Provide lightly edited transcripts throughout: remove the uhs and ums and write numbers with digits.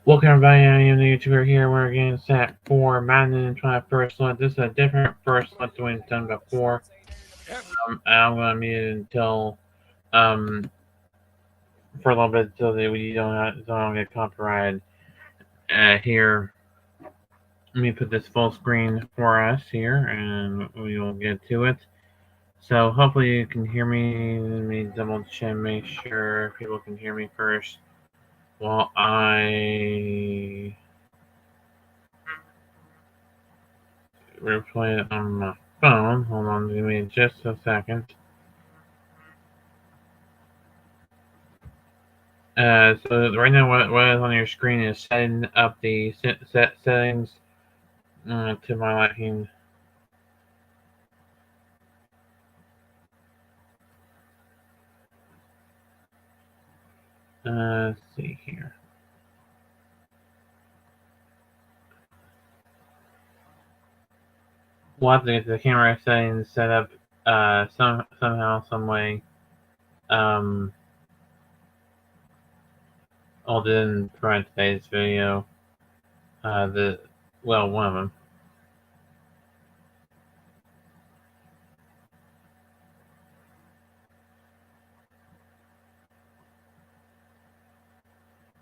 Welcome everybody, I am the YouTuber here. We're getting set for Madden NFL First Look. This is a different First Look than we've done before. I'm going to mute it until, for a little bit so that we don't get copyrighted here. Let me put this full screen for us here and we will get to it. So hopefully you can hear me. Let me double check, make sure people can hear me first while I replay it on my phone. Hold on, give me just a second. So right now, what is on your screen is setting up the settings to my liking. Let's see here. We'll have to get the camera settings set up somehow, some way. I'll then provide today's video. One of them.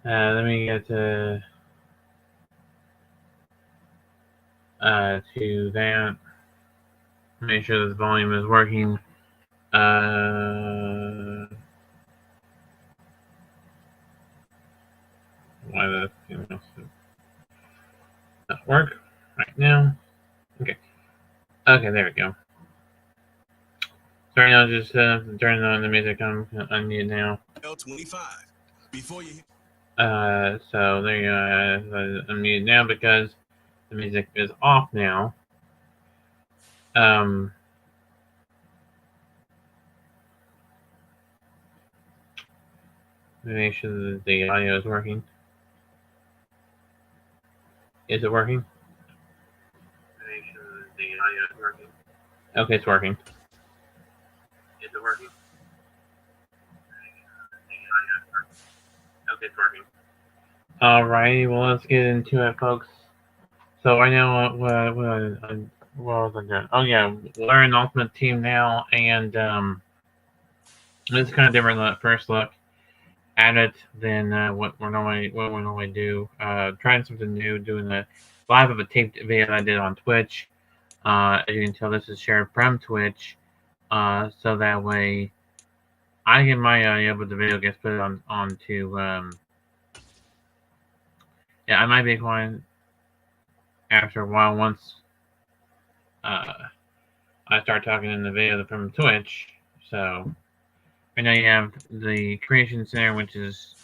Let me get to that. Make sure this volume is working. Why that not work right now? Okay. Okay, there we go. So right now, just turning on the music. I'm unmute now. L25. Before you. So there you go. I'm muted now because the music is off now. Make sure that the audio is working. Is it working? Make sure that the audio is working. Okay, it's working. Is it working? Okay, it's working. Alrighty, well let's get into it, folks. So right now, what was I doing? Oh yeah, we're in Ultimate Team now, and this is kind of different than that first look at it than what we normally do. Trying something new, doing the live of a taped video that I did on Twitch. As you can tell, this is shared from Twitch, so that way I get my audio, but the video gets put onto. Yeah, I might be quiet after a while once I start talking in the video from Twitch. So right now you have the creation center, which is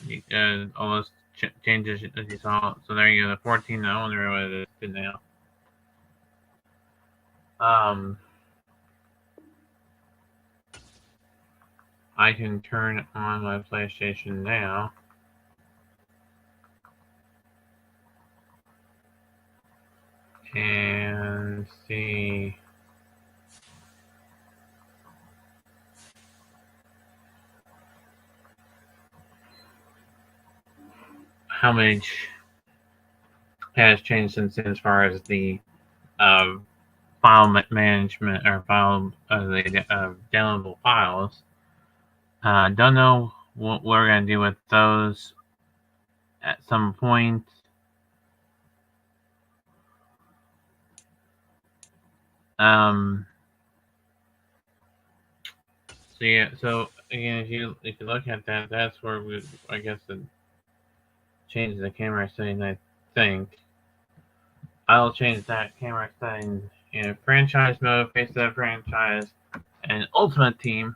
all those changes as you saw. So there you go, the 14. I wonder what it is now. I can turn on my PlayStation now. And see how much has changed since then as far as the file management or file the downloadable files. Don't know what we're gonna do with those at some point. So yeah, so again, if you look at that, that's where I guess the change the camera setting. I think I'll change that camera setting in franchise mode, face that franchise, and ultimate team.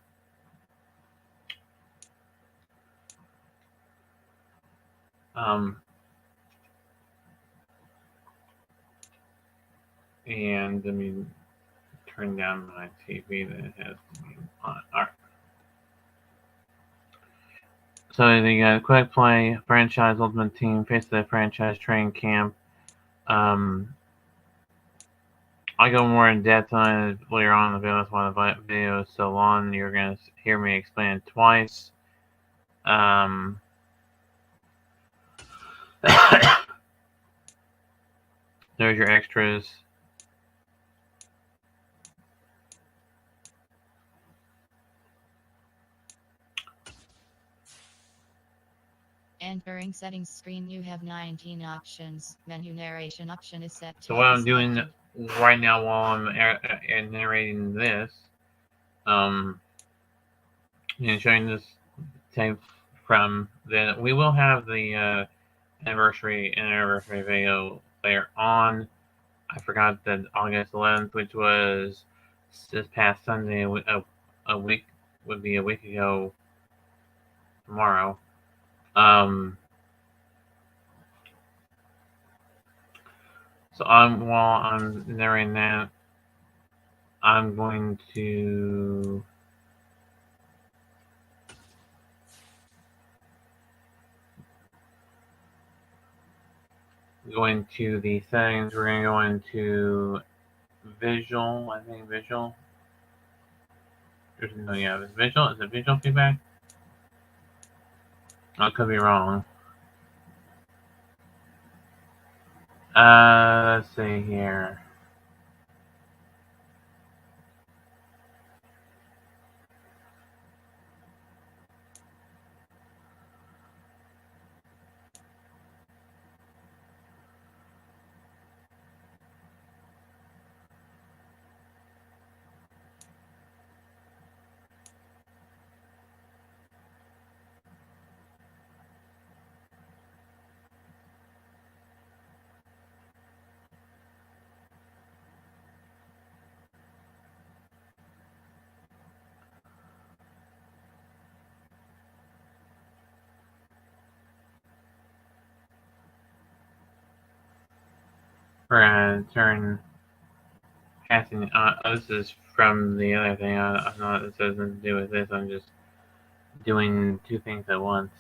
And let me turn down my TV that has on. All right. So they got quick play, franchise, ultimate team, face the franchise, training camp. I go more in depth on it later on in the video. That's why the video is so long. You're gonna hear me explain it twice. There's your extras. Entering settings screen, you have 19 options. Menu narration option is set to So what I'm doing selected. right now while I'm narrating this, um, and showing this tape from we will have the anniversary video later on. I forgot that August 11th, which was this past Sunday, a week would be a week ago tomorrow. So while I'm narrating that, I'm going to go into the settings. We're going to go into visual. I think visual. No, yeah, it's visual. Is it visual feedback? I could be wrong. Let's see here. We're gonna turn passing. This is from the other thing. I'm not. This has nothing to do with this. I'm just doing two things at once.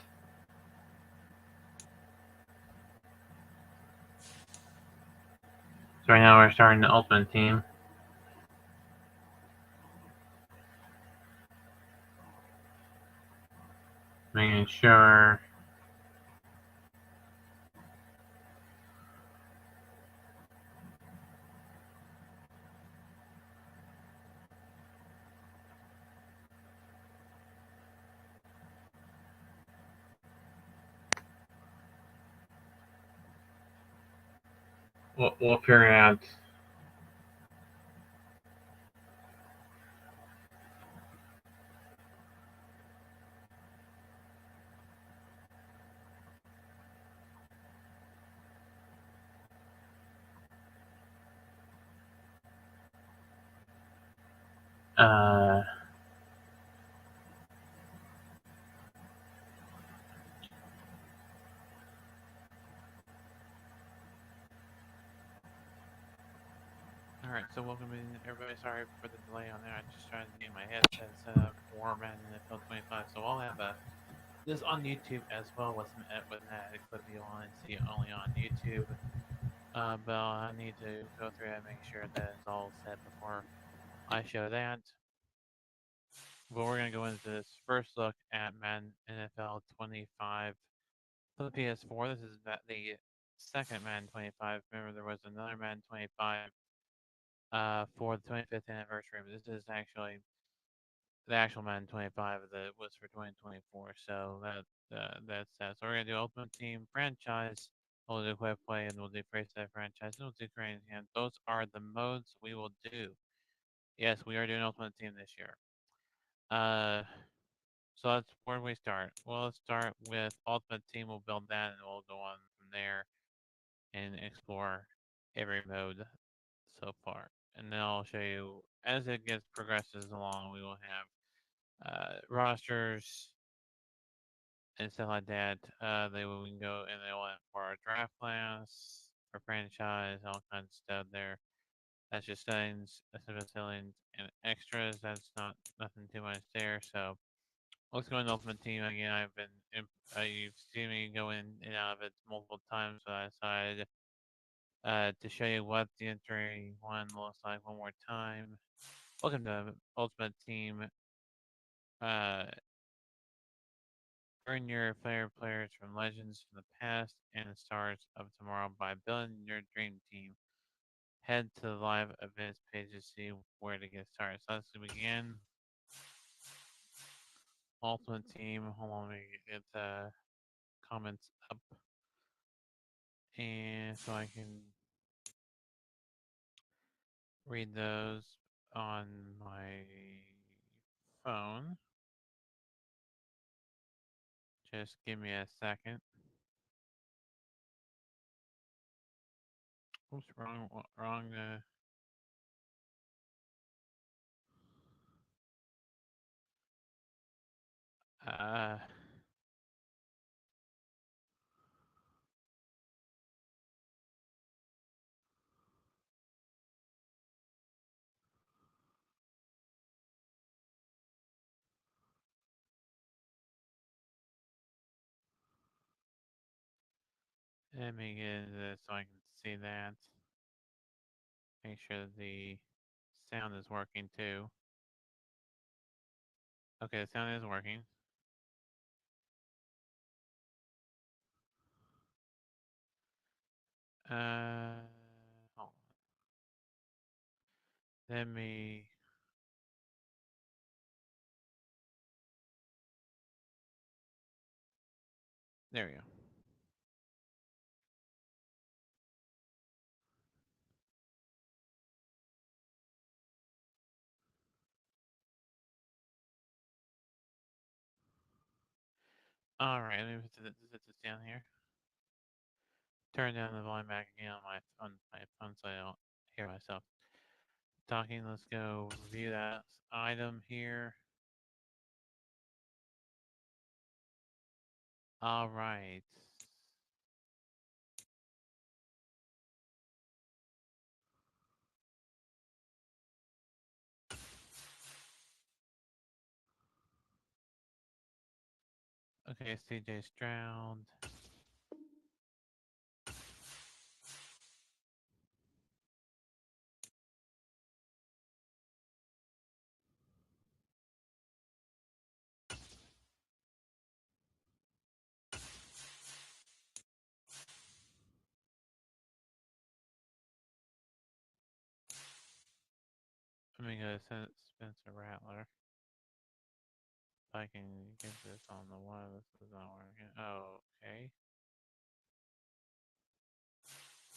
So right now we're starting the Ultimate Team. Making sure. We'll figure it out. Uh, Alright, so welcome in everybody. Sorry for the delay on there. I just tried to get my headset set up for Madden NFL 25. So I'll have this on YouTube as well with an added clip you want to see only on YouTube. But I need to go through and make sure that it's all set before I show that. But we're going to go into this first look at Madden NFL 25 for the PS4. This is the second Madden 25. Remember, there was another Madden 25 for the 25th anniversary, but this is actually the actual Madden 25 that was for 2024. So that's that. So we're gonna do Ultimate Team Franchise. We'll do Quick Play, and we'll do Freestyle Franchise, and we'll do Crane Hand. Those are the modes we will do. Yes, we are doing Ultimate Team this year. So that's where we start. Well, let's start with Ultimate Team. We'll build that, and we'll go on from there and explore every mode so far. And then I'll show you as it gets progresses along. We will have rosters and stuff like that. They will go and they will have for our draft class, for franchise, all kinds of stuff there. That's just settings, settings, and extras. That's not nothing too much there. So let's go into Ultimate Team again. You've seen me go in and out of it multiple times, but I decided to show you what the entry one looks like one more time. Welcome to Ultimate Team Earn your favorite players from legends from the past and the stars of tomorrow by building your dream team. Head to the live events page to see where to get started. So let's begin. Ultimate team. Hold on, let me get the comments up. And so I can read those on my phone. Just give me a second. Oops, wrong. Uh, Let me get into this so I can see that. Make sure that the sound is working too. Okay, the sound is working. Hold on. Let me. There we go. All right, let me put this down here. Turn down the volume back again on my phone so I don't hear myself talking. Let's go review that item here. All right. Okay, CJ Stroud. Let me go to Spencer Rattler. If I can get this on the one, this is not working. Oh, okay.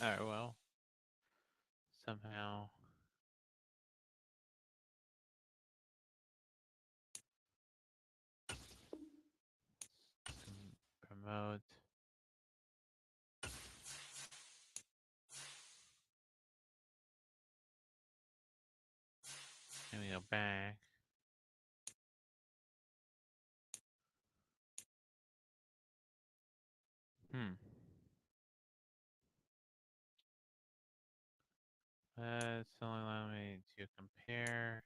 Alright, well. Somehow. Promote. Let me go back. It's only allowing me to compare.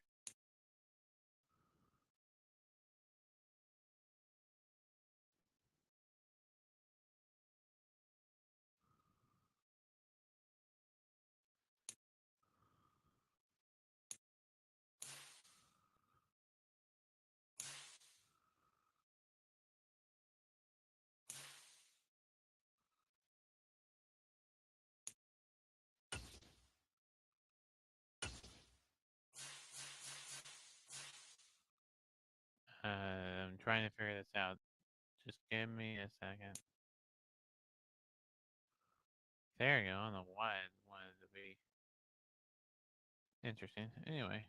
I'm trying to figure this out. Just give me a second. There you go. I don't know why I wanted to be interesting. Anyway.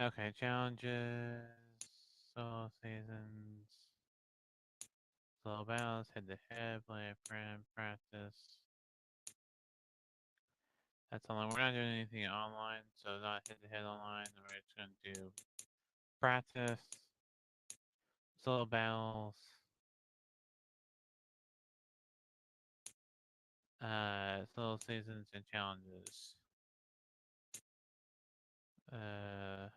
Okay, challenges, solo seasons, solo battles, head to head, play a friend, practice. That's online. We're not doing anything online, so not head to head online. We're just gonna do practice, solo battles, solo seasons, and challenges. Uh,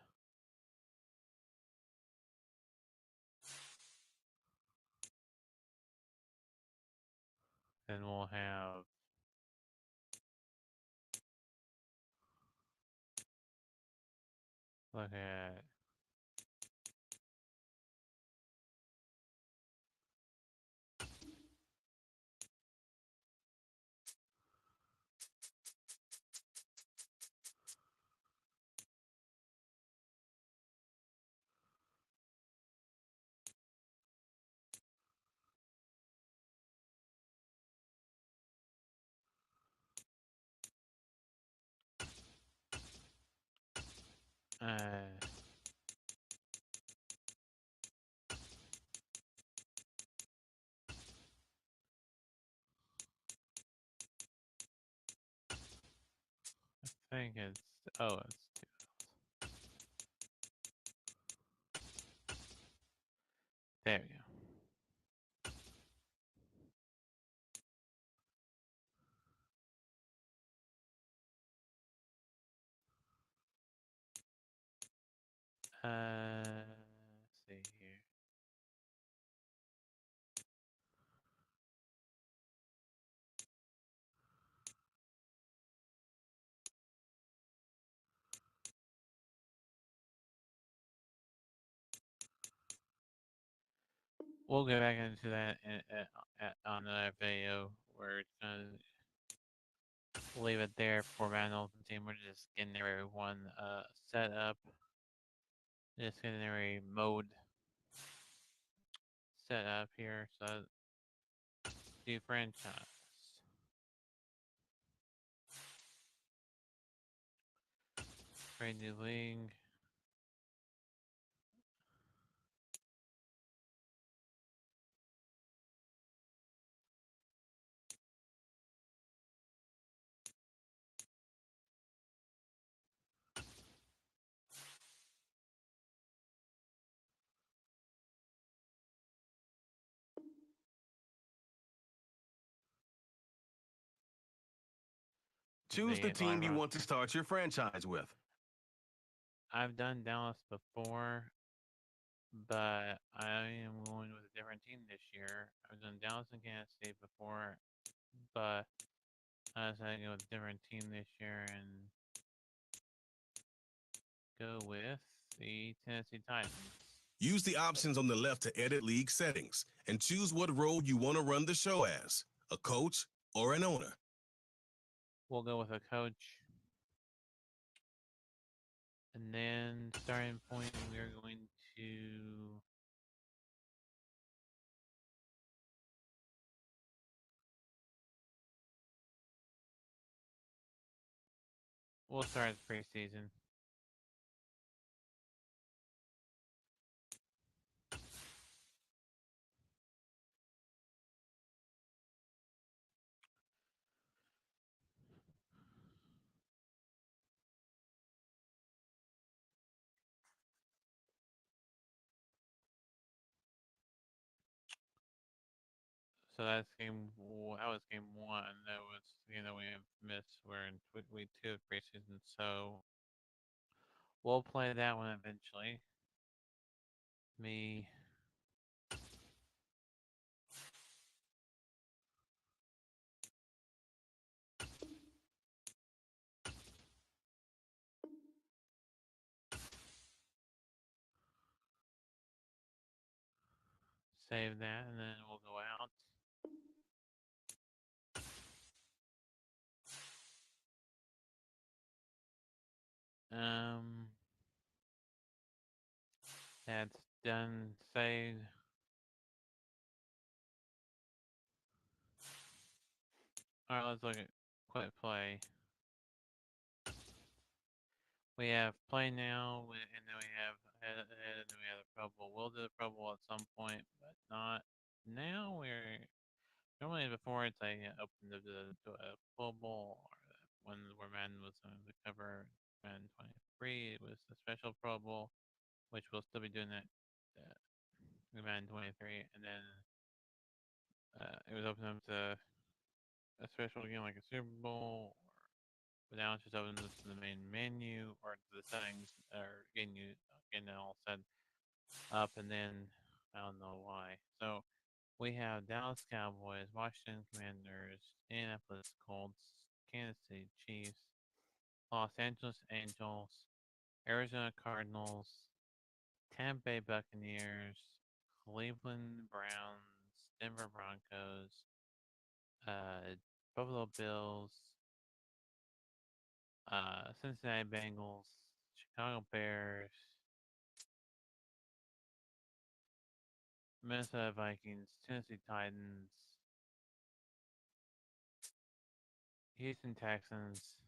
then we'll have look at I think it's it's two. There we go. Let's see here. We'll go back into that on another video where it's gonna leave it there for Madden Ultimate Team. We're just getting everyone set up. Just getting every mode set up here. So do franchise. Create new league. Choose the team you want to start your franchise with. I've done Dallas before, but I am going with a different team this year. I've done Dallas and Kansas State before, but I decided to go with a different team this year and go with the Tennessee Titans. Use the options on the left to edit league settings and choose what role you want to run the show as, a coach or an owner. We'll go with a coach. And then starting point, we're going to we'll start preseason. So that's that was game one. That was we have missed. We're in week 2 of preseason, so we'll play that one eventually. Me. Save that, and then we'll go out. That's done. Saved. All right, let's look at quit play. We have play now, and then we have and then we have the Pro Bowl. We'll do the Pro Bowl at some point, but not now. We're normally before it's open to a Pro Bowl or where Madden was on the cover Madden 23. It was a special Pro Bowl, which we'll still be doing that Madden 23, and then it was open up to a special game like a Super Bowl, but now it's just open to the main menu or to the settings, or getting it all set up, and then I don't know why. So We have Dallas Cowboys, Washington Commanders, Indianapolis Colts, Kansas City Chiefs, Los Angeles Angels, Arizona Cardinals, Tampa Bay Buccaneers, Cleveland Browns, Denver Broncos, Buffalo Bills, Cincinnati Bengals, Chicago Bears, Minnesota Vikings, Tennessee Titans, Houston Texans,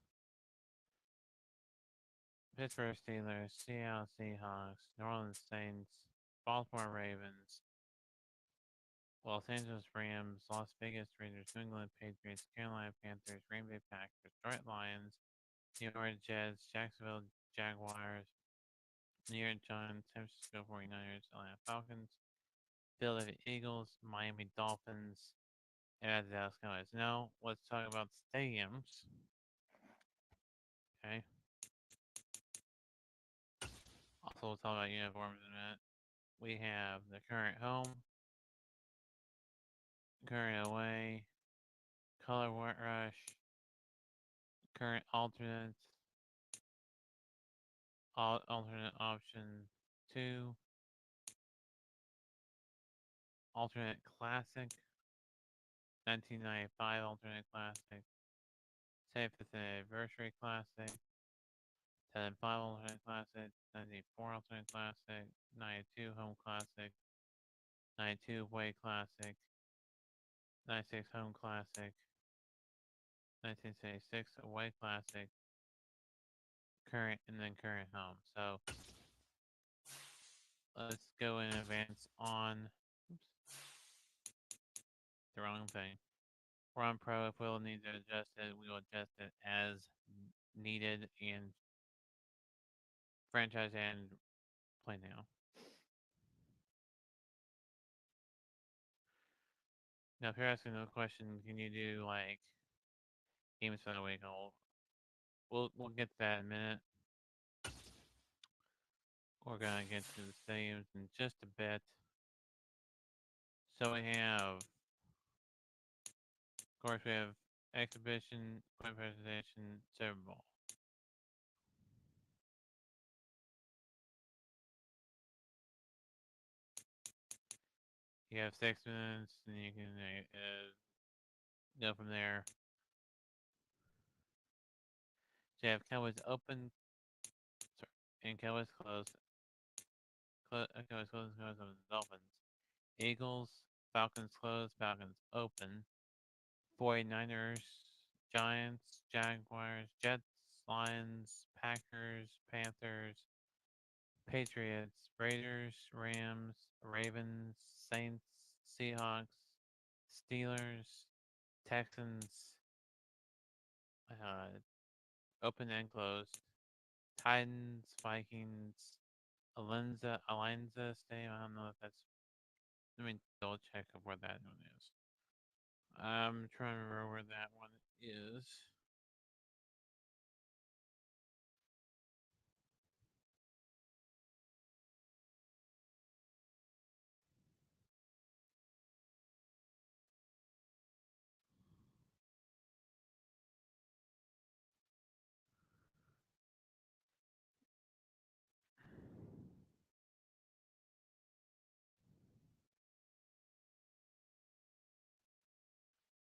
Pittsburgh Steelers, Seattle Seahawks, New Orleans Saints, Baltimore Ravens, Los Angeles Rams, Las Vegas Raiders, New England Patriots, Carolina Panthers, Green Bay Packers, Detroit Lions, New York Jets, Jacksonville Jaguars, New York Giants, San Francisco 49ers, Atlanta Falcons, Philadelphia Eagles, Miami Dolphins, and Dallas Cowboys. Now, let's talk about stadiums. Okay. Also, we'll talk about uniforms in a minute. We have the current home, current away, color rush, current alternates, alternate option 2, alternate classic, 1995 alternate classic, 75th anniversary classic, 2005 alternate classic, 94 alternate classic, 92 home classic, 92 away classic, 96 home classic, 1976 away classic, current, and then current home. So let's go in advance on the wrong thing. We're on Pro. If we'll need to adjust it, we will adjust it as needed in franchise and play now. Now, if you're asking the question, can you do like games for the week? We'll get to that in a minute. We're gonna get to the stadiums in just a bit. So we have, of course, we have exhibition, point presentation, Super Bowl. You have 6 minutes, and you can go from there. So you have Cowboys open, sorry, and Cowboys closed. Cowboys closed, Cowboys open, Dolphins. Eagles, Falcons closed, Falcons open. 49ers, Giants, Jaguars, Jets, Lions, Packers, Panthers, Patriots, Raiders, Rams, Ravens, Saints, Seahawks, Steelers, Texans, open and closed. Titans, Vikings, Alenza Stadium. I don't know if that's. Let me double check of where that one is. I'm trying to remember where that one is.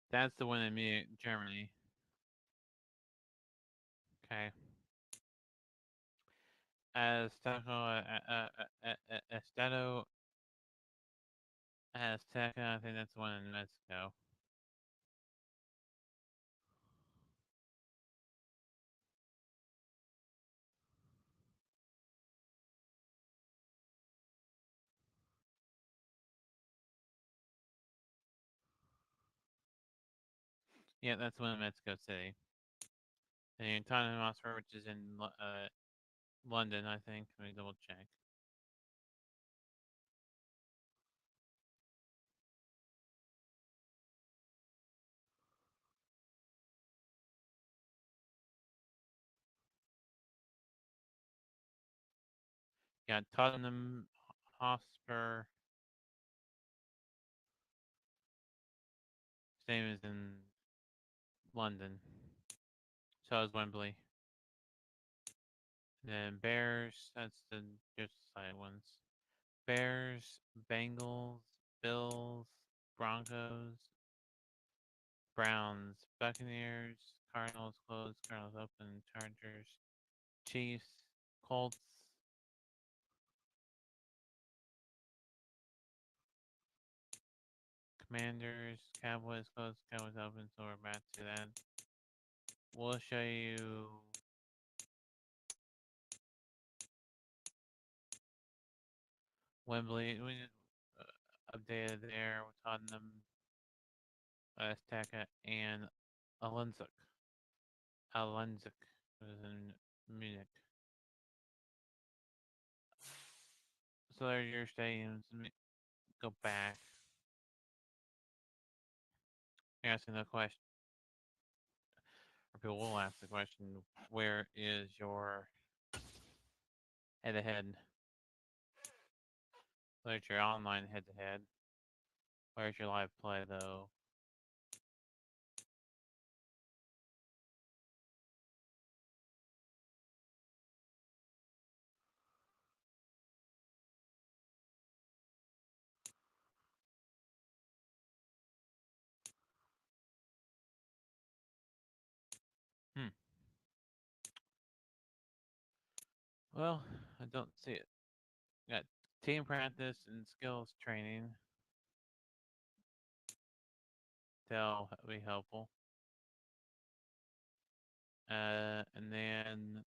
That's the one in Germany. Okay. Estado Azteca, I think that's the one in Mexico. Yeah, that's the one in Mexico City. And Tottenham Hotspur, which is in London, I think. Let me double check. Yeah, Tottenham Hotspur Same as in London. So is Wembley. Then Bears, that's the just side ones. Bears, Bengals, Bills, Broncos, Browns, Buccaneers, Cardinals closed, Cardinals open, Chargers, Chiefs, Colts, Commanders, Cowboys closed, Cowboys open, so we're back to that. We'll show you Wembley. We updated there with Tottenham, Azteca, and Alunzuk. Alunzuk was in Munich. So there's your stadiums. Let me go back. You're asking the question, or people will ask the question, where is your head-to-head? There's your online head-to-head. Where's your live play, though? Well, I don't see it. Got team practice and skills training. That'll be helpful. And then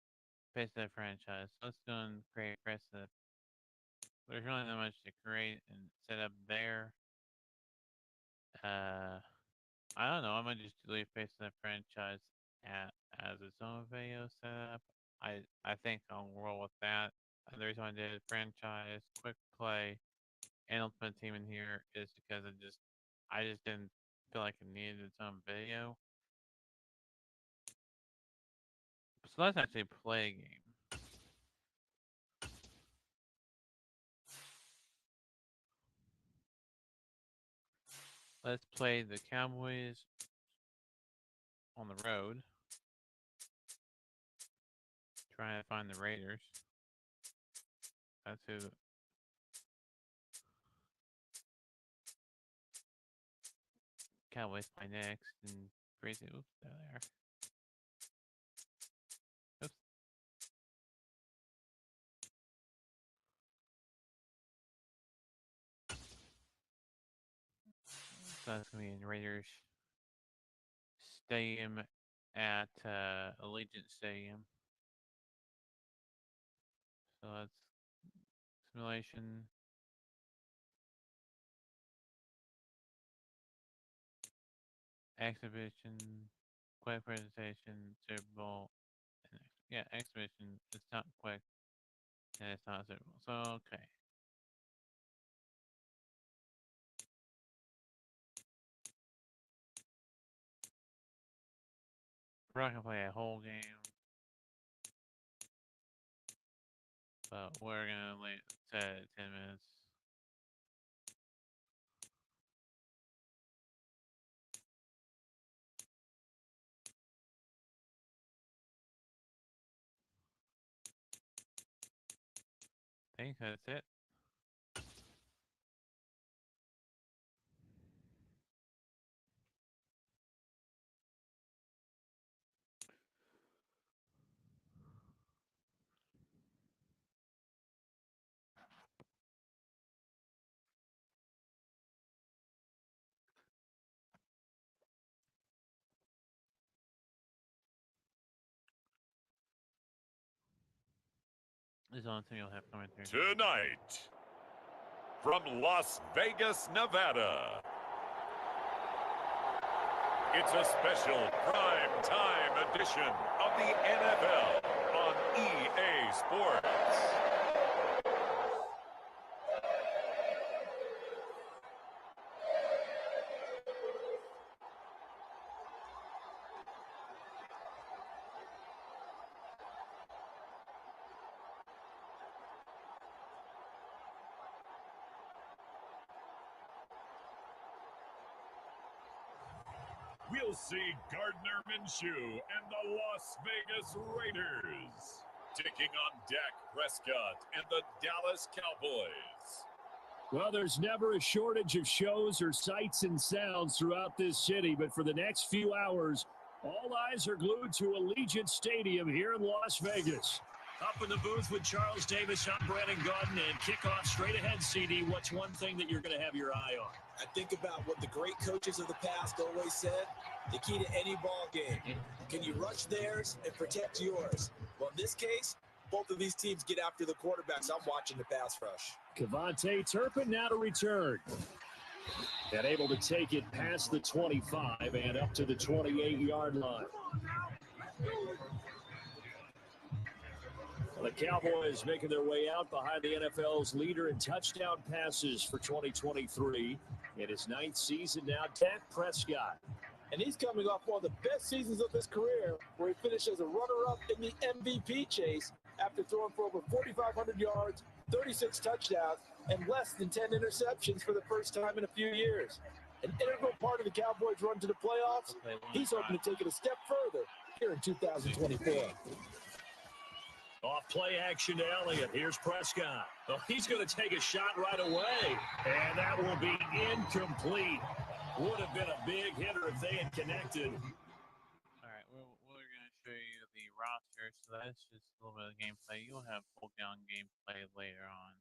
face that franchise. Let's go and create precedent. There's really not much to create and set up there. I don't know. I might just leave face that franchise as its own video setup. I think I'll roll with that. The reason I did franchise, quick play, and ultimate team in here is because I just didn't feel like it needed its own video. So let's actually play a game. Let's play the Cowboys on the road. Trying to find the Raiders. That's who. Cowboys play next, and crazy. Oops, there they are. Oops. So that's gonna be in Raiders Stadium at Allegiant Stadium. So that's simulation. Exhibition, quick presentation, Super Bowl. Yeah, exhibition. It's not quick, and it's not Super Bowl. So okay. We're not gonna play a whole game, but we're gonna set it 10 minutes. I think that's it. This is the only thing you'll have coming through. Tonight, from Las Vegas, Nevada, it's a special prime time edition of the NFL on EA Sports. we'll see Gardner Minshew and the Las Vegas Raiders taking on Dak Prescott and the Dallas Cowboys. Well, there's never a shortage of shows or sights and sounds throughout this city, but for the next few hours, all eyes are glued to Allegiant Stadium here in Las Vegas. Up in the booth with Charles Davis, I'm Brandon Gaudin, and kickoff straight ahead, CD. What's one thing that you're going to have your eye on? I think about what the great coaches of the past always said. The key to any ball game. Can you rush theirs and protect yours? Well, in this case, both of these teams get after the quarterbacks. I'm watching the pass rush. Kevontae Turpin now to return. And able to take it past the 25 and up to the 28-yard line. The Cowboys making their way out behind the NFL's leader in touchdown passes for 2023. In his 9th season now, Dak Prescott. And he's coming off one of the best seasons of his career, where he finished as a runner-up in the MVP chase after throwing for over 4,500 yards, 36 touchdowns, and less than 10 interceptions for the first time in a few years. An integral part of the Cowboys' run to the playoffs. He's hoping to take it a step further here in 2024. Off play action to Elliott. Here's Prescott. Oh, he's going to take a shot right away. And that will be incomplete. Would have been a big hitter if they had connected. All right, we're going to show you the roster. So that's just a little bit of gameplay. You'll have full down gameplay later on.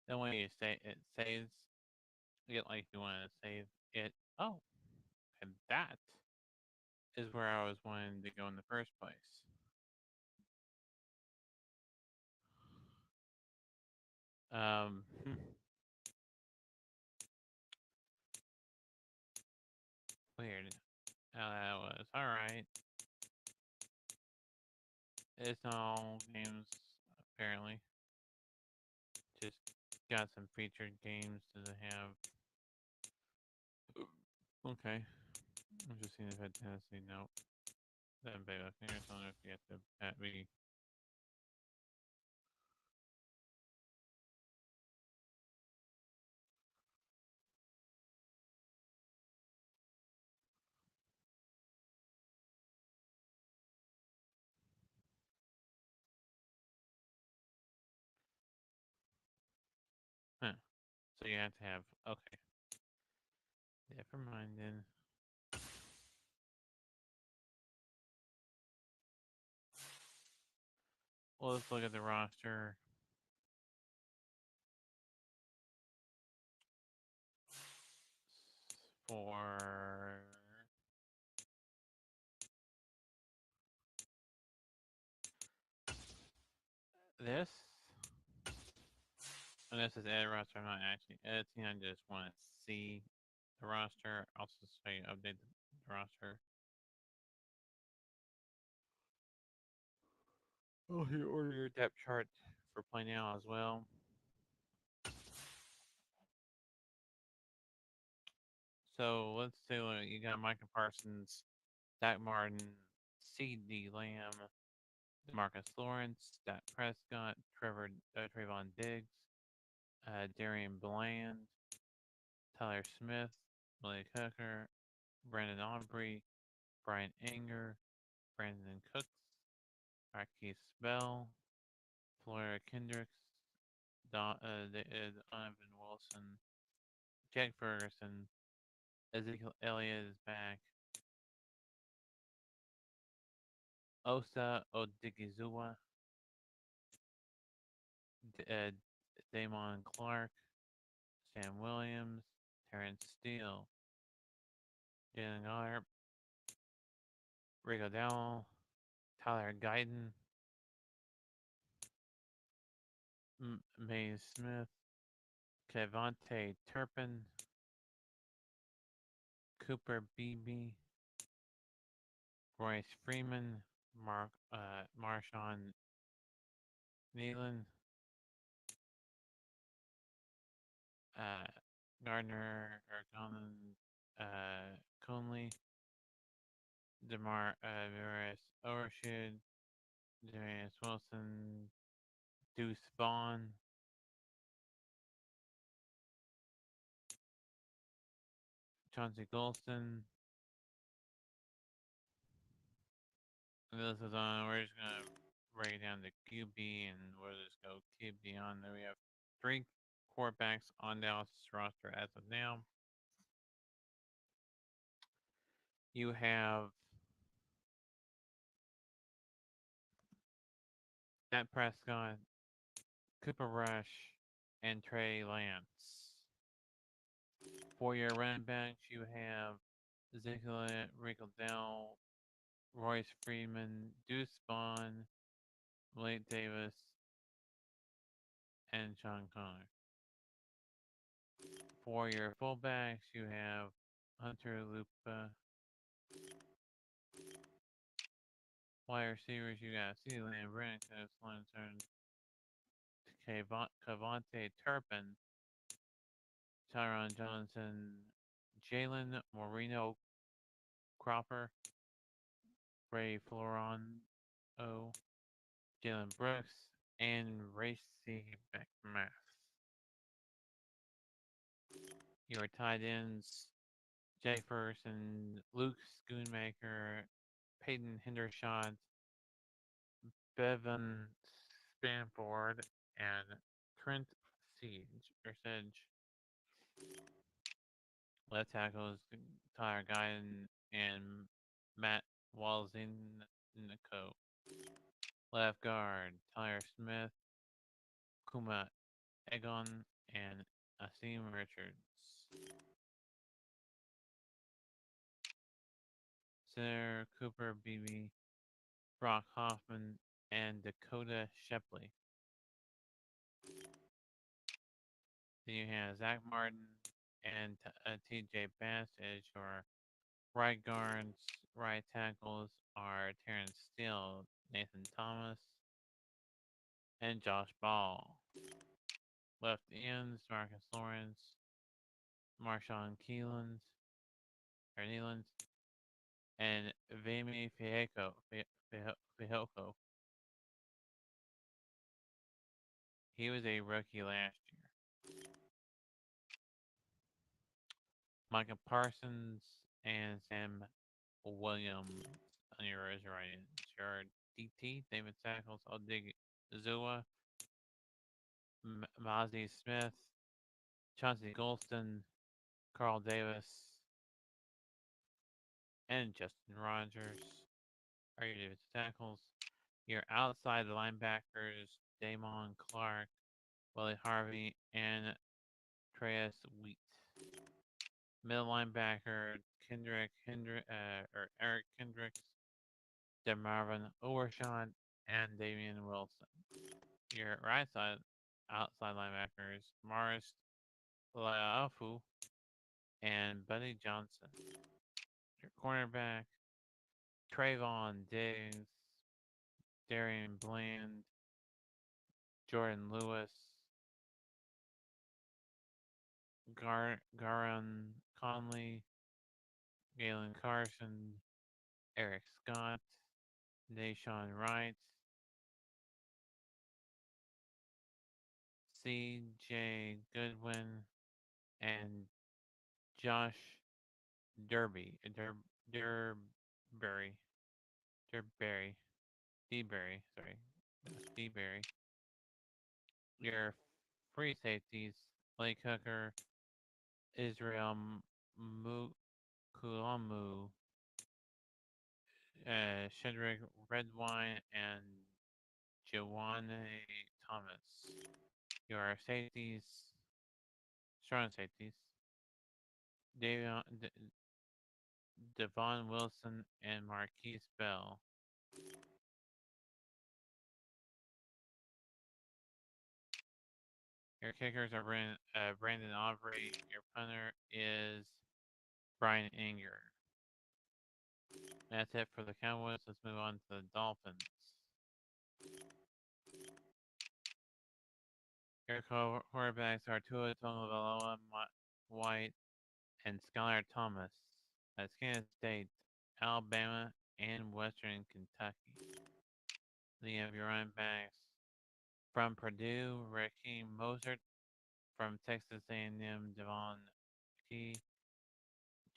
Then when you say it saves, you get like you want to save it. Oh, and that is where I was wanting to go in the first place. Weird how that was. Alright. It's not all games, apparently. Just got some featured games to have. Okay. I'm just seeing if I had Tennessee. Nope. Then big fingers. I don't know if you have to at me. Huh. So you have to have. Okay. Never mind then. Well, let's look at the roster. For this, and this is edit roster. I'm not actually editing. I just want to see the roster. Also, so you update the roster. Oh, you order your depth chart for play now as well. So let's say you got Micah Parsons, Dak Martin, C.D. Lamb, DeMarcus Lawrence, Dak Prescott, Trayvon Diggs, Darian Bland, Tyler Smith, Malik Hooker, Brandon Aubrey, Brian Anger, Brandon Cooks, Marquise Bell, Flora Kendricks, Donovan Wilson, Jack Ferguson, Ezekiel Elliott is back, Osa Odigizua, Damon Clark, Sam Williams, Terrence Steele, Jalen Garb, Rico Dowell, Tyler Guyton, Maze Smith, Kevontae Turpin, Cooper Beebe, Royce Freeman, Marshawn Nealon, Gardner or Conley, Demaris Overshoot, Darius Wilson, Deuce Vaughn, Chauncey Golston. And this is on. We're just gonna break it down to QB, and we'll just go QB on there. We have 3 quarterbacks on Dallas' roster as of now. You have Dak Prescott, Cooper Rush, and Trey Lance. For your running backs, you have Ezekiel Rickledell, Royce Freeman, Deuce Vaughn, Blake Davis, and Sean Connor. For your fullbacks, you have Hunter Lupa. Wide receivers, you got CeeDee Lamb, Brandon Cooks, Lantern, Cavante Turpin, Tyron Johnson, Jalen Moreno Cropper, Ray Floron, Jalen Brooks, and Racy McMath. Your tight ends, Jay Ferguson, Luke Schoonmaker, Peyton Hendershot, Bevan Spanford, and Trent Sedge. Left tackles, Tyler Guyton and Matt Walzinko. Left guard, Tyler Smith, Kuma Egon, and Asim Richards. Center, Cooper Beebe, Brock Hoffman, and Dakota Shepley. Then you have Zach Martin and TJ Bass as your right guards. Right tackles are Terrence Steele, Nathan Thomas, and Josh Ball. Left ends, Marcus Lawrence, Marshawn Keelands, and Vimy Fihoko. He was a rookie last year. Micah Parsons and Sam Williams on your right ends. Your DT, David Tackles, Odig Zua, Mozzie Smith, Chauncey Golston, Carl Davis, and Justin Rogers are your defensive tackles. Your outside linebackers, Damon Clark, Willie Harvey, and Treyas Wheat. Middle linebacker, Eric Kendricks, DeMarvin Overshawn, and Damian Wilson. Your right side outside linebackers, Morris Laafu and Buddy Johnson. Your cornerback, Trayvon Diggs, Darian Bland, Jordan Lewis, Garon Conley, Galen Carson, Eric Scott, Deshaun Wright, C.J. Goodwin, and Josh Derby, Deberry. Your free safeties, Blake Hooker, Israel Mukulamu, Shedrick Redwine, and Joanne Thomas. Your safeties, strong safeties, Devon Wilson and Marquise Bell. Your kickers are Brandon Aubrey. Your punter is Brian Anger. That's it for the Cowboys. Let's move on to the Dolphins. Your quarterbacks are Tua Tagovailoa, White, and Skylar Thomas. That's Kansas State. Alabama, and Western Kentucky. Then you have your running backs from Purdue, Raheem Mostert. From Texas A&M, Devon P.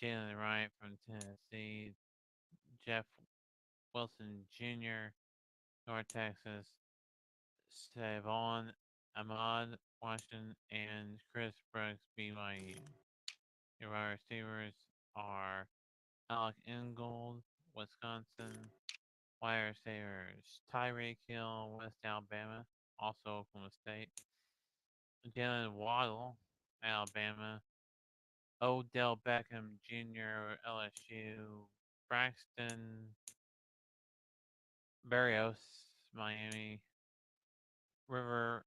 Jalen Wright from Tennessee, Jeff Wilson Jr., North Texas, Savon Ahmad, Washington, and Chris Brooks, BYU. Your wide receivers are Alec Ingold, Wisconsin, wide receivers Tyreek Hill, West Alabama, also Oklahoma State, Jalen Waddle, Alabama, Odell Beckham Jr., LSU, Braxton Berrios, Miami, River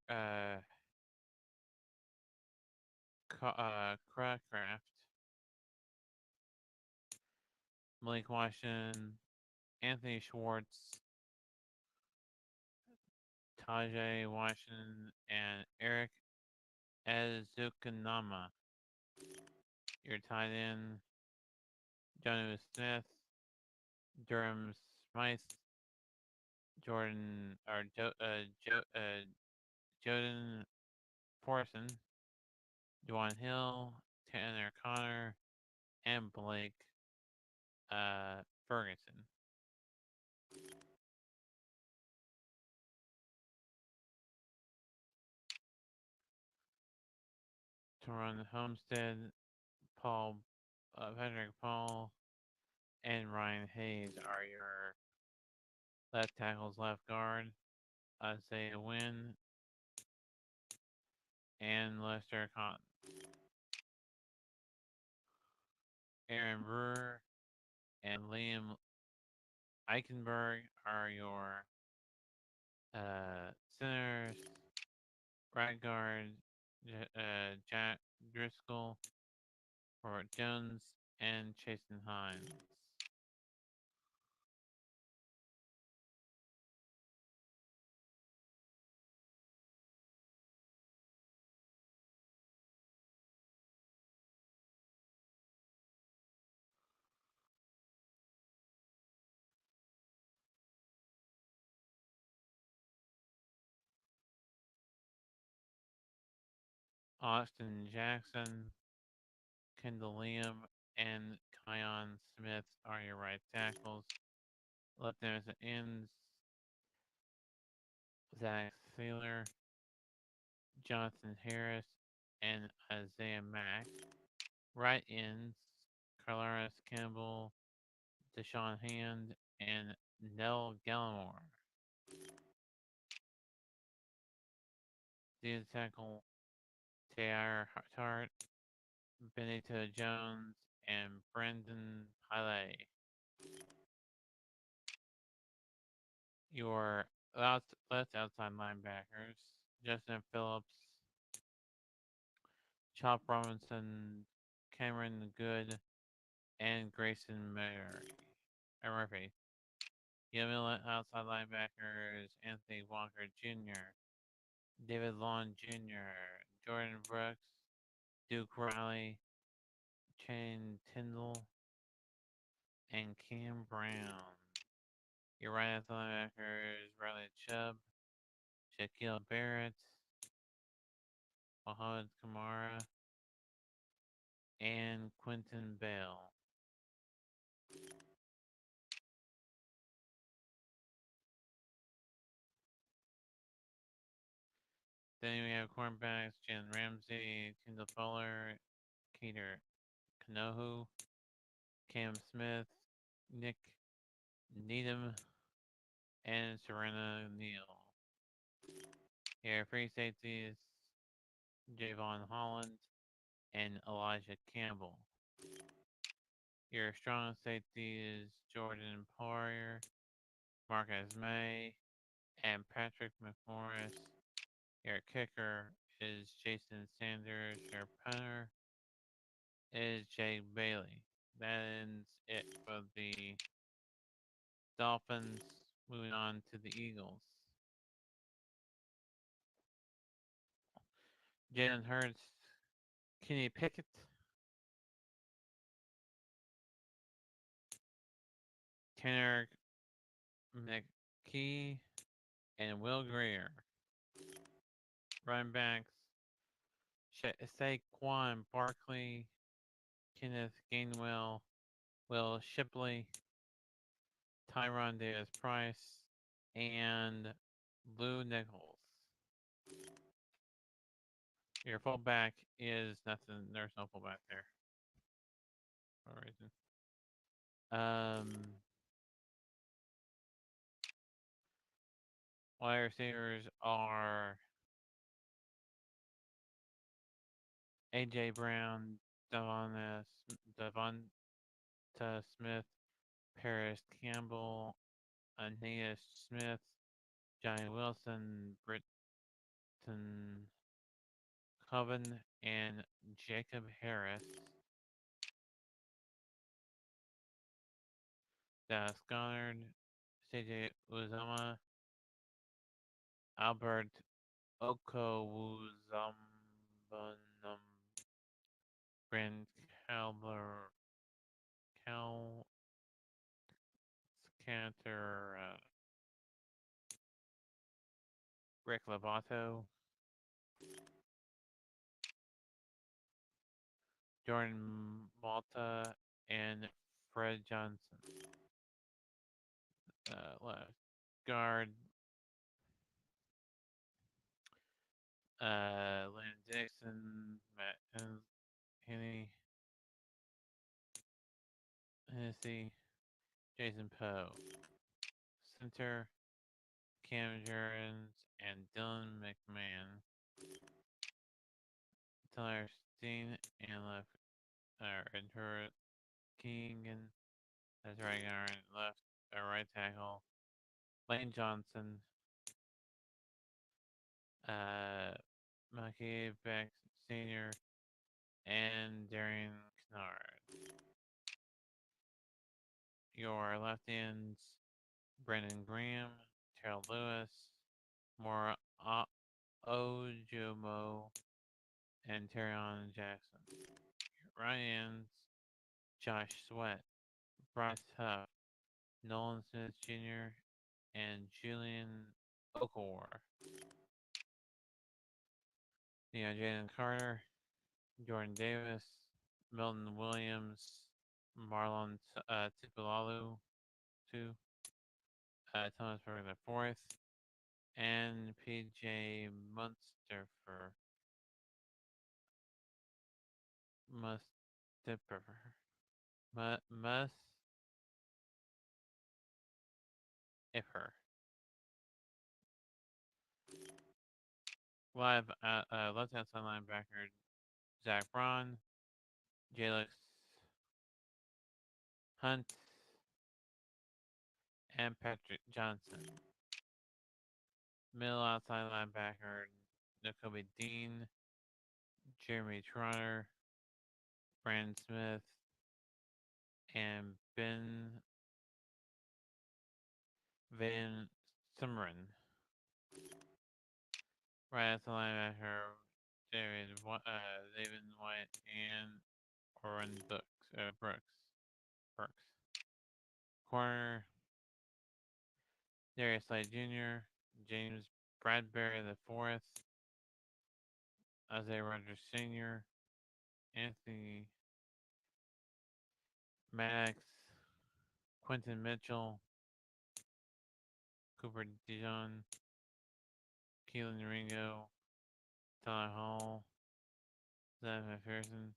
Cracraft, Malik Washington, Anthony Schwartz, Tajay Washington, and Eric Ezukanama. Your tight end, Jonathan Smith, Durham Smythe, Jordan or Jordan Forson, Dwan Hill, Tanner Connor, and Blake Ferguson. To run Homestead, Patrick Paul, and Ryan Hayes are your left tackles, left guard. Isaiah Wynn and Lester Cotton. Aaron Brewer and Liam Eichenberg are your centers. Right guard, Jack Driscoll, Robert Jones, and Chasen Hines. Austin Jackson, Kendall Liam, and Kion Smith are your right tackles. Left ends, Zach Sealer, Jonathan Harris, and Isaiah Mack. Right ends, Carlaris Campbell, Deshaun Hand, and Nell Gallimore. The tackle, Taylor Tart, Benito Jones, and Brendan Pillay. Your left outside linebackers, Justin Phillips, Chop Robinson, Cameron Good, and Grayson Murphy. Your outside linebackers, Anthony Walker Jr., David Long Jr., Jordan Brooks, Duke Riley, Shane Tyndall, and Cam Brown. Your right outside linebackers, Riley Chubb, Shaquille Barrett, Mohamed Kamara, and Quentin Bell. Then we have cornerbacks, Jen Ramsey, Kendall Fuller, Keter Kanohu, Cam Smith, Nick Needham, and Serena Neal. Your free safeties, Javon Holland, and Elijah Campbell. Your strong safety is Jordan Poirier, Marcus May, and Patrick McMorris. Your kicker is Jason Sanders. Your punter is Jake Bailey. That ends it for the Dolphins. Moving on to the Eagles. Jalen Hurts, Kenny Pickett, Kenner McKee, and Will Greer. Running backs, Saquon Barkley, Kenneth Gainwell, Will Shipley, Tyron Davis Price, and Lou Nichols. Your fullback is nothing. There's no fullback there for a reason. Wide receivers are A.J. Brown, Devonta Smith, Paris Campbell, Aeneas Smith, Johnny Wilson, Britton Coven, and Jacob Harris. Dallas Goddard, CJ Uzama, Albert Okowuzumbanum, Brent Cantor, Rick Lovato, Jordan Malta, and Fred Johnson. Left guard, Landon Dixon, Matt Hennessy, Jason Poe. Center, Cam Jurgens, and Dylan McMahon. Tyler Steen and left Ventura Keegan as right guard, left right tackle. Lane Johnson, Mikey Beck Sr., and Darian Kennard. Your left ends, Brendan Graham, Terrell Lewis, Maura Ojomo, and Terrion Jackson. Your right ends, Josh Sweat, Bryce Huff, Nolan Smith Jr., and Julian Okawar. Jalen Carter, Jordan Davis, Milton Williams, Marlon Tipulalu, Thomas Berger the fourth, and PJ Munsterfer. Live left outside linebacker Zach Braun, Jalix Hunt, and Patrick Johnson. Middle outside linebacker Nakobe Dean, Jeremy Trotter, Brandon Smith, and Ben Van Sumeren. Right outside linebacker David White, and Oren Brooks. Corner Darius Slade Jr., James Bradbury the fourth, Isaiah Rogers Sr., Anthony Maddox, Quentin Mitchell, Cooper Dijon, Keelan Ringo, Tyler Hall, Zach McPherson,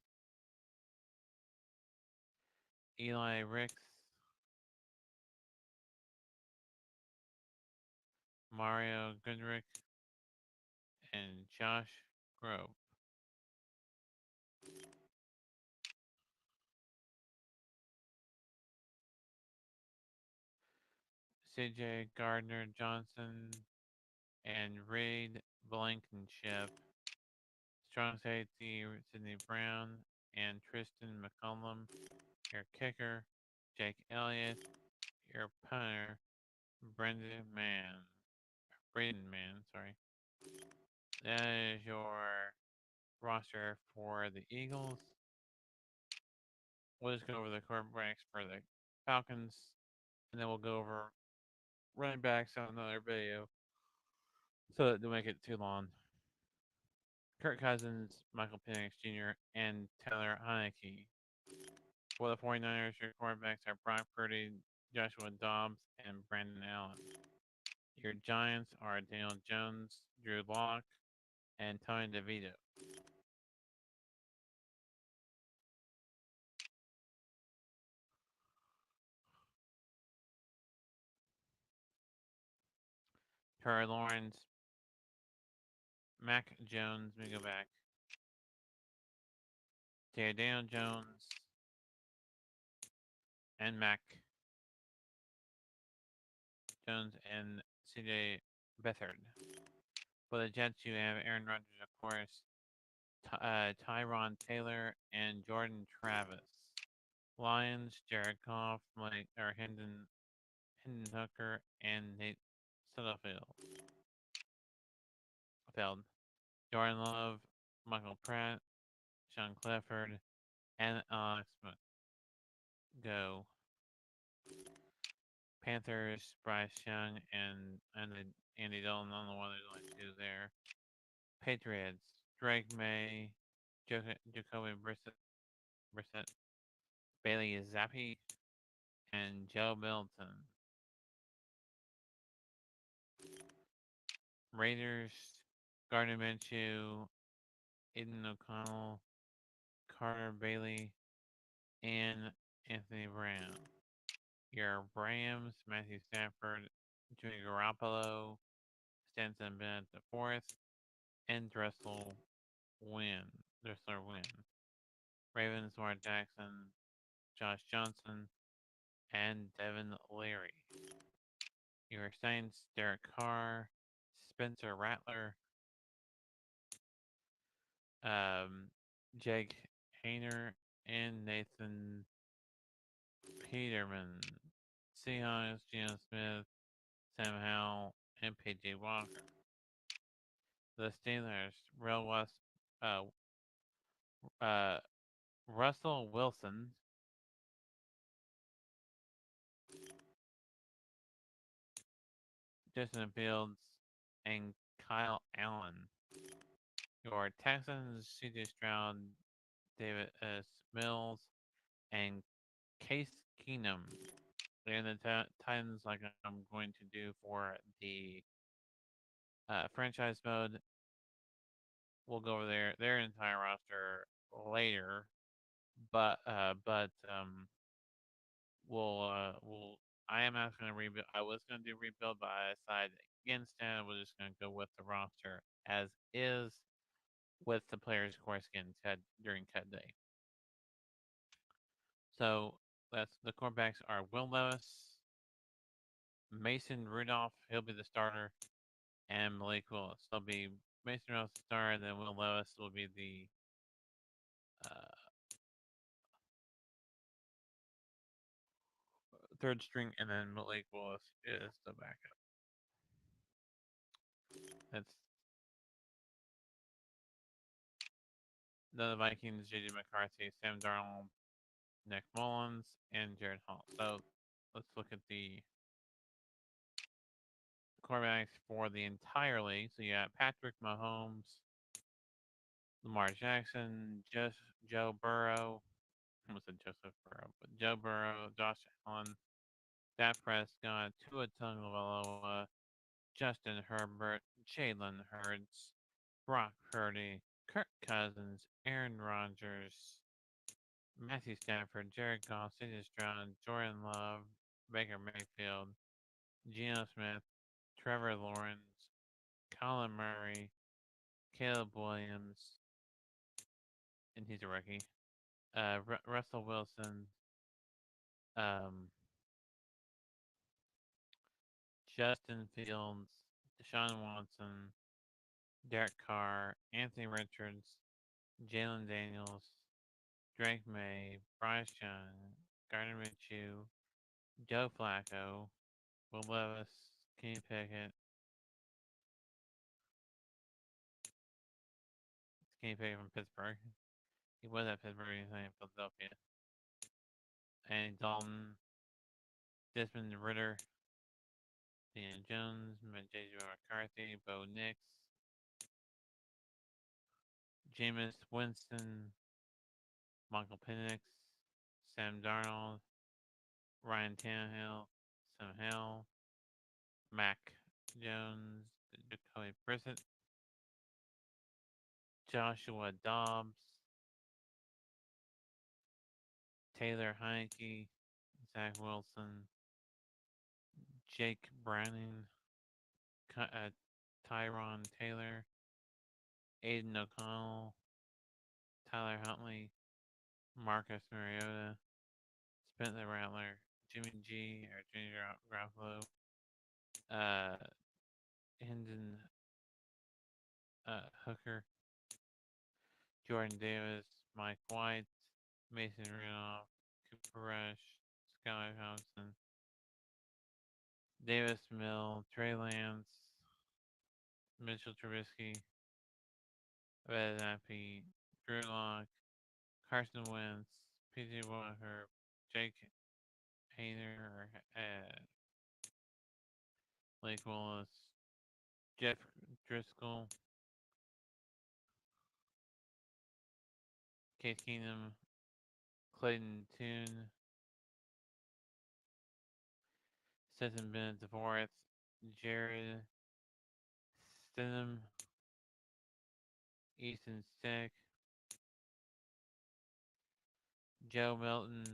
Eli Ricks, Mario Goodrick, and Josh Grove. CJ Gardner Johnson and Reed Blankenship. Strong safety Sidney Brown and Tristan McCollum. Your kicker Jake Elliott. Your punter Braden Mann. That is your roster for the Eagles. We'll just go over the quarterbacks for the Falcons. and then we'll go over running backs on another video, so that don't make it too long. Kirk Cousins, Michael Penix Jr., and Taylor Heineke. For the 49ers, your quarterbacks are Brock Purdy, Joshua Dobbs, and Brandon Allen. Your Giants are Daniel Jones, Drew Lock, and Tony DeVito. Trevor Lawrence, Mac Jones, let me go back. Daniel Jones, and Mac Jones, and CJ Beathard. For the Jets, you have Aaron Rodgers, of course, Tyron Taylor, and Jordan Travis. Lions, Jared Goff, Hendon Hooker, and Nate Sutherfield. Jordan Love, Michael Pratt, Sean Clifford, and Alex Smith. Go. Panthers, Bryce Young, and Andy Dalton. I don't know why there's only two there. Patriots, Drake May, Jacoby Brissett, Bailey Zappi, and Joe Milton. Raiders, Gardner Minshew, Aiden O'Connell, Carter Bailey, and Anthony Brown. Your Rams, Matthew Stafford, Jimmy Garoppolo, Stanton Bennett IV, and Dressler Wynn. Ravens, Lamar Jackson, Josh Johnson, and Devin Leary. Your Saints, Derek Carr, Spencer Rattler, Jake Hayner, and Nathan Peterman. Seahawks, Geno Smith, Sam Howell, and PJ Walker. The Steelers, Russell Wilson, Justin Fields, and Kyle Allen. Your Texans, C.J. Stroud, David S. Mills, and Case Keenum. And the Titans, like I'm going to do for the franchise mode, we'll go over their entire roster later. But we'll I am actually gonna rebuild. I was gonna do rebuild, but I decided against it. We're just gonna go with the roster as is, with the players, of course, getting cut during cut day. So that's the quarterbacks are Will Levis, Mason Rudolph. He'll be the starter, and Malik Willis. There'll be Mason Rudolph the starter, then Will Levis will be the third string, and then Malik Willis is the backup. That's the Vikings, J.J. McCarthy, Sam Darnold, Nick Mullins, and Jared Hall. So let's look at the quarterbacks for the entire league. So you got Patrick Mahomes, Lamar Jackson, Joe Burrow. I almost said Joseph Burrow, but Joe Burrow, Josh Allen, Dak Prescott, Tua Tagovailoa, Justin Herbert, Jalen Hurts, Brock Purdy, Kirk Cousins, Aaron Rodgers, Matthew Stafford, Jared Goff, C.J. Stroud, Jordan Love, Baker Mayfield, Geno Smith, Trevor Lawrence, Colin Murray, Caleb Williams, and he's a rookie, Russell Wilson, Justin Fields, Deshaun Watson, Derek Carr, Anthony Richards, Jalen Daniels, Drake May, Bryce Young, Gardner Minshew, Joe Flacco, Will Levis, Kenny Pickett, from Pittsburgh. He was at Pittsburgh, he's in Philadelphia. And Dalton, Desmond Ritter, Dan Jones, J.J. McCarthy, Bo Nix, Jameis Winston, Michael Penix, Sam Darnold, Ryan Tannehill, Sam Howell, Mac Jones, Jacoby Brissett, Joshua Dobbs, Taylor Heineke, Zach Wilson, Jake Browning, Tyron Taylor, Aiden O'Connell, Tyler Huntley, Marcus Mariota, Spencer Rattler, Jimmy G or Junior Garoppolo, Hendon Hooker, Jordan Davis, Mike White, Mason Rudolph, Cooper Rush, Skylar Thompson, Davis Mill, Trey Lance, Mitchell Trubisky, Red Appy, Drew Lock, Carson Wentz, PJ Walker, Jake Hayner, Blake Willis, Jeff Driscoll, Case Keenum, Clayton Tune, Stetson Bennett IV, Jared Stidham, Easton Stick, Joe Milton,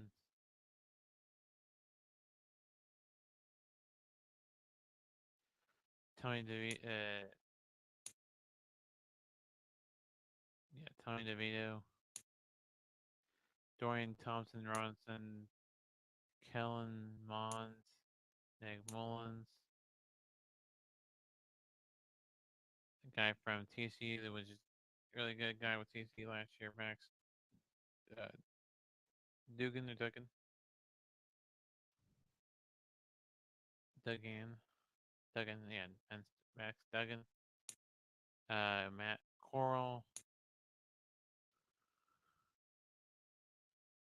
Tony DeVito, Dorian Thompson Robinson, Kellen Mond, Nick Mullins, a guy from TCU that was just really good guy with TCU last year, Max Dugan or Duggan? Duggan, yeah, Max Duggan, Matt Corral,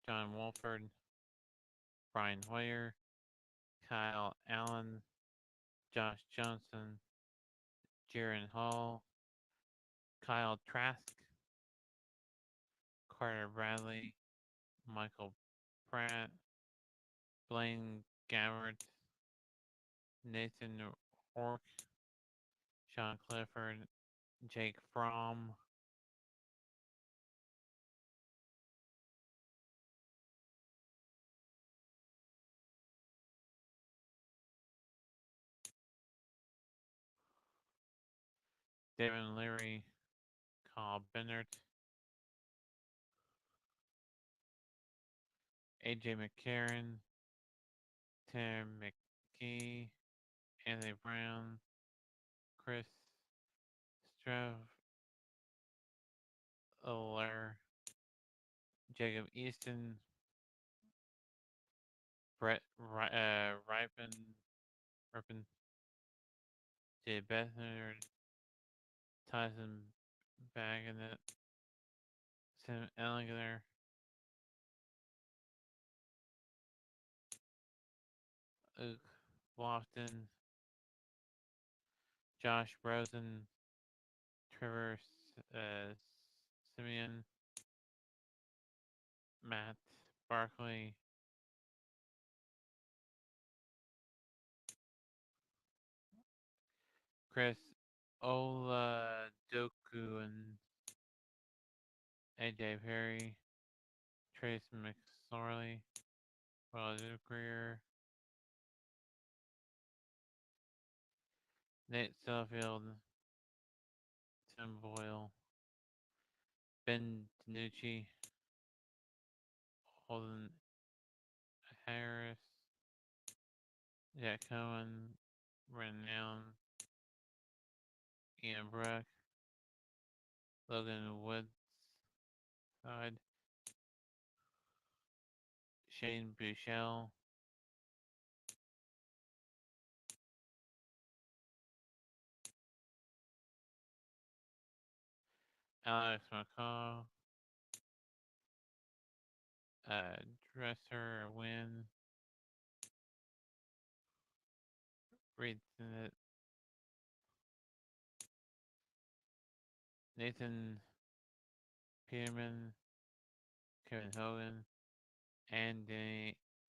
John Wolford, Brian Hoyer, Kyle Allen, Josh Johnson, Jaron Hall, Kyle Trask, Carter Bradley, Michael Pratt, Blaine Gabbert, Nathan Ork, Sean Clifford, Jake Fromm, Devin Leary, Kyle Bennett, AJ McCarron, Tim McKee, Anthony Brown, Chris Stravler, Jacob Easton, Brett Ripon, Jay Bethner, Tyson Bagonet, Sam Ellinger, Luke Lofton, Josh Rosen, Trevor Simeon, Matt Barkley, Chris Oladoku, and AJ Perry, Trace McSorley, Roger Greer, Nate Sutherfield, Tim Boyle, Ben DiNucci, Holden Harris, Jack Cohen, Brennan Allen, Ian Brook, Logan Woodside, Shane Buchel, Alex McCall, Dresser Wynn, read it. Nathan Peterman, Kevin Hogan, and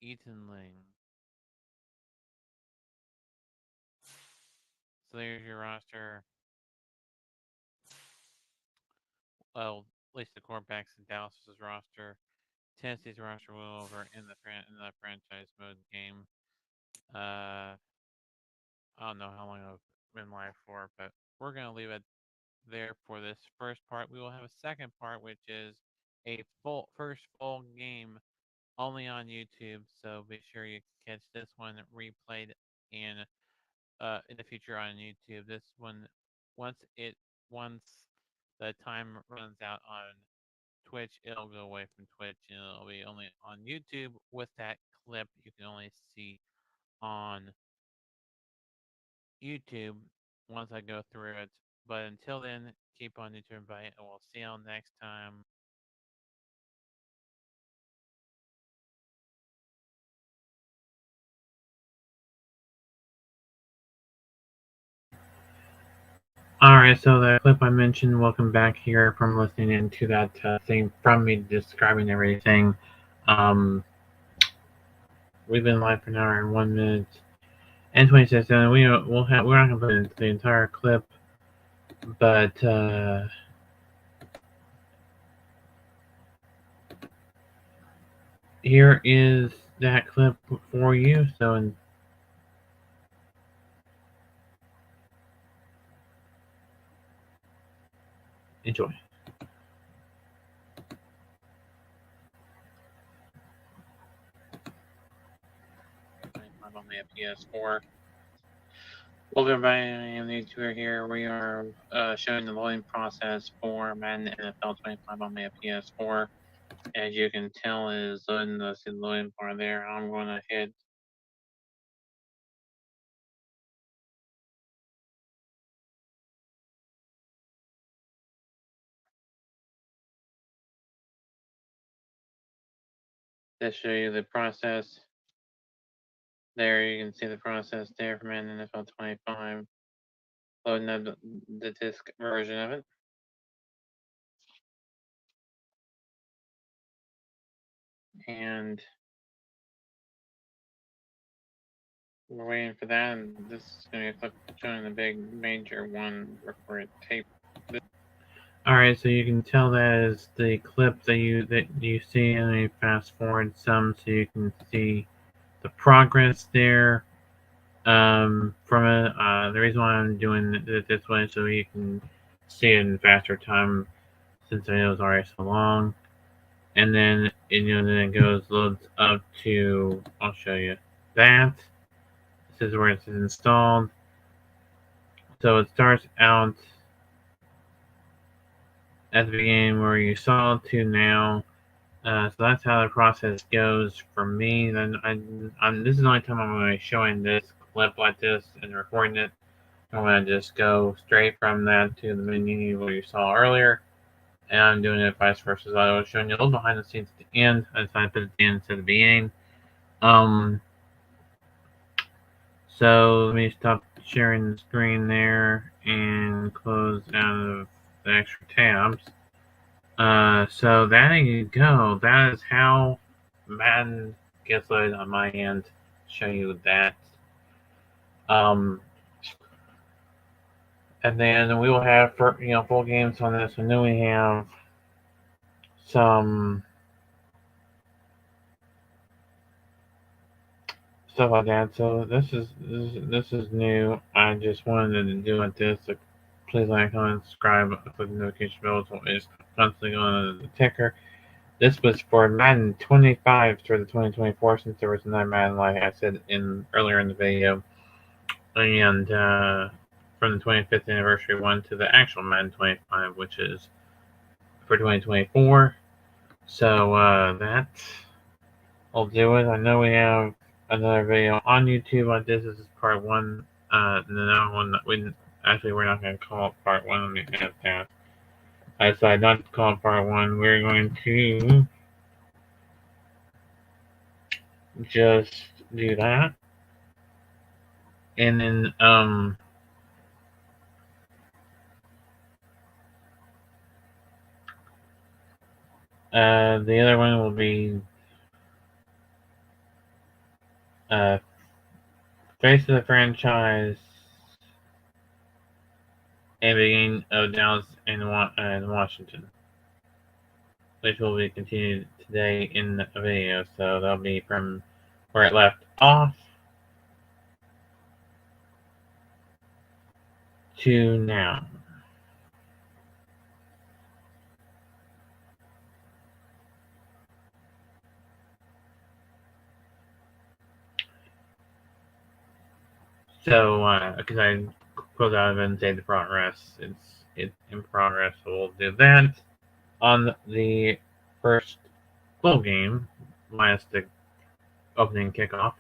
Ethan Ling. So there's your roster. Well, at least the quarterbacks in Dallas's roster. Tennessee's roster will over in the franchise mode game. I don't know how long I've been live for, but we're gonna leave it there for this first part. We will have a second part, which is a first full game only on YouTube. So be sure you catch this one replayed in the future on YouTube. This one, once the time runs out on Twitch, it'll go away from Twitch and it'll be only on YouTube with that clip you can only see on YouTube once I go through it. But until then, keep on YouTube and we'll see you all next time. Alright, so the clip I mentioned, welcome back here from listening into that thing from me describing everything. We've been live for an hour and 1 minute and 26 seconds. We're not gonna put in the entire clip, but here is that clip for you. So enjoy. On the PS4. Welcome everybody, I am the YouTuber here. We are showing the loading process for Madden NFL 25 on my PS4. As you can tell, it is loading the loading bar there. I'm going to hit to show you the process. There you can see the process there for Madden NFL 25. Loading up the disc version of it. And we're waiting for that, and this is going to be a clip showing the big major one for it tape. Alright, so you can tell that is the clip that you see, and you fast forward some so you can see the progress there from it. The reason why I'm doing it this way so you can see it in faster time since I know it's already so long. And then then it loads up to, I'll show you that. This is where it's installed. So it starts out at the beginning where you saw to now. So that's how the process goes for me. Then this is the only time I'm going to be showing this clip like this and recording it. I'm going to just go straight from that to the menu where you saw earlier. And I'm doing it vice versa. I was showing you a little behind the scenes at the end. I decided to put it at the end instead of the beginning. So let me stop sharing the screen there and close out of the extra tabs. So there you go. That is how Madden gets loaded on my end. Show you that. And then we will have full games on this, and then we have some stuff like that. So this is new. I just wanted to do like this. So please like, comment, subscribe, click the notification bell so it's constantly going on the ticker. This was for Madden 25 for the 2024 since there was another Madden like I said earlier in the video. And from the 25th anniversary one to the actual Madden 25, which is for 2024. So that will do it. I know we have another video on YouTube like this. This is part one. The one that we're not going to call it part one. Let me add that. I decided not to call it part one. We're going to just do that. And then the other one will be face of the franchise and beginning of Dallas and Washington, which will be continued today in the video. So that'll be from where it left off to now. So, because I close out of it and say the progress, it's in progress. So we'll do that on the first globe game, minus the opening kickoff,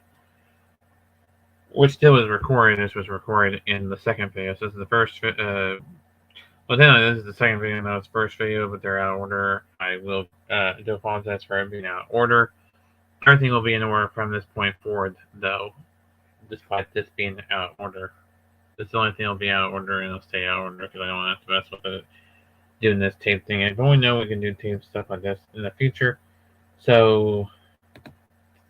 which still was recorded. This was recorded in the second video. So this is the first. Well, then this is the second video. That was the first video, but they're out of order. I will do apologize for it being out of order. Everything will be in order from this point forward, though, despite this being out of order. That's the only thing that'll be out of order, and it'll stay out of order because I don't want to mess with it doing this tape thing. But we know we can do tape stuff like this in the future. So,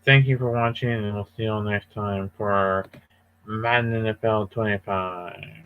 thank you for watching, and we'll see you all next time for our Madden NFL 25.